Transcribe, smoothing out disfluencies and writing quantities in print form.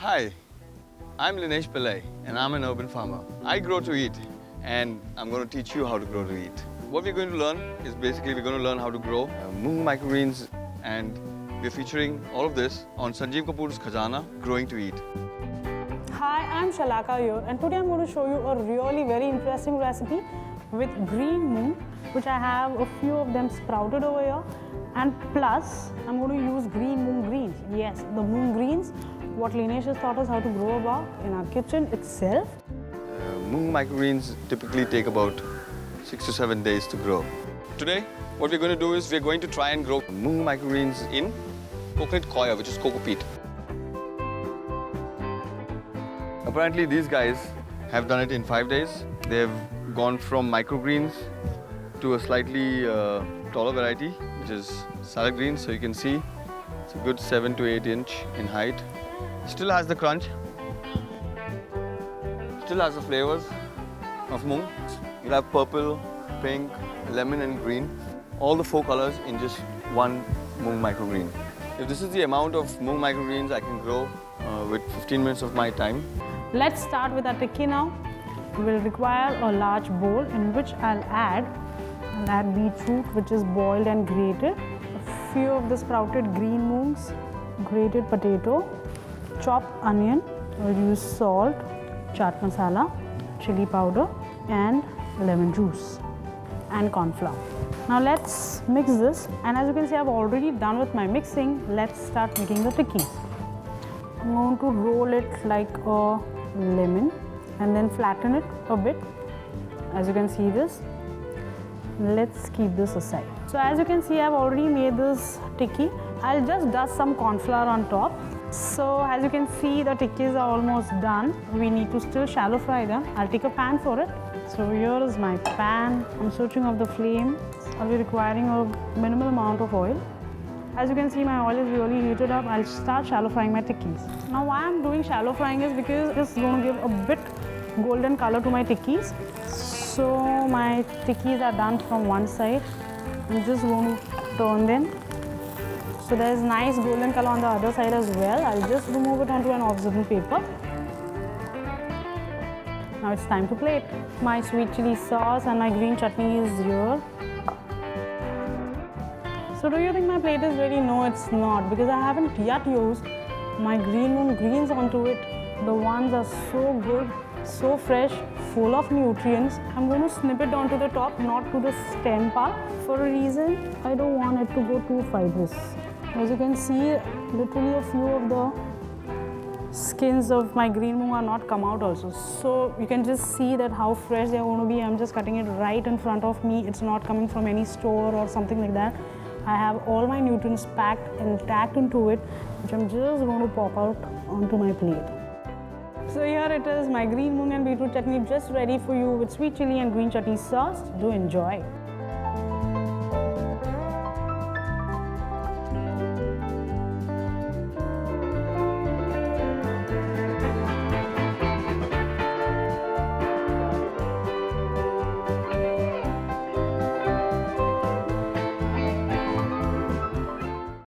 Hi, I'm Linesh Pillai and I'm an urban farmer. I grow to eat and I'm going to teach you how to grow to eat. What we're going to learn is basically we're going to learn how to grow Moong microgreens, and we're featuring all of this on Sanjeev Kapoor Khazana, Growing to Eat. Hi, I'm Shalaka here, and today I'm going to show you a really very interesting recipe with green moong, which I have a few of them sprouted over here, and plus I'm going to use green moong greens. Yes, the moong greens, what Linesh has taught us how to grow about in our kitchen itself. Moong microgreens typically take about 6 to 7 days to grow. Today, what we're going to do is we're going to try and grow Moong microgreens in coconut coir, which is coco peat. Apparently, these guys have done it in 5 days. They've gone from microgreens to a slightly taller variety, which is salad greens. So you can see it's a good 7 to 8 inch in height. Still has the crunch. Still has the flavors of moong. You'll have purple, pink, lemon and green. All the 4 colors in just one moong microgreen. If this is the amount of moong microgreens I can grow with 15 minutes of my time. Let's start with our tikki now. We'll require a large bowl in which I'll add beetroot, which is boiled and grated, a few of the sprouted green moongs, grated potato, chopped onion. We'll use salt, chaat masala, chilli powder and lemon juice and corn flour. Now let's mix this, and as you can see I've already done with my mixing. Let's start making the tikkis. I'm going to roll it like a lemon and then flatten it a bit. As you can see this. Let's keep this aside. So as you can see, I've already made this tikki. I'll just dust some corn flour on top. So as you can see, the tikkis are almost done. We need to still shallow fry them. I'll take a pan for it. So here is my pan. I'm switching off the flame. I'll be requiring a minimal amount of oil. As you can see, my oil is really heated up. I'll start shallow frying my tikkis. Now why I'm doing shallow frying is because it's going to give a bit golden color to my tikkis. So my tikkis are done from one side. I'm just going to turn them. So there is nice golden color on the other side as well. I'll just remove it onto an absorbent paper. Now it's time to plate. My sweet chili sauce and my green chutney is here. So do you think my plate is ready? No, it's not, because I haven't yet used my green moong greens onto it. The ones are so good, so fresh, full of nutrients. I'm going to snip it onto the top, not to the stem part. For a reason, I don't want it to go too fibrous. As you can see, literally a few of the skins of my green moong are not come out also. So you can just see that how fresh they are going to be. I'm just cutting it right in front of me. It's not coming from any store or something like that. I have all my nutrients packed intact into it, which I'm just going to pop out onto my plate. So here it is, my green moong and beetroot chutney just ready for you with sweet chili and green chutney sauce. Do enjoy.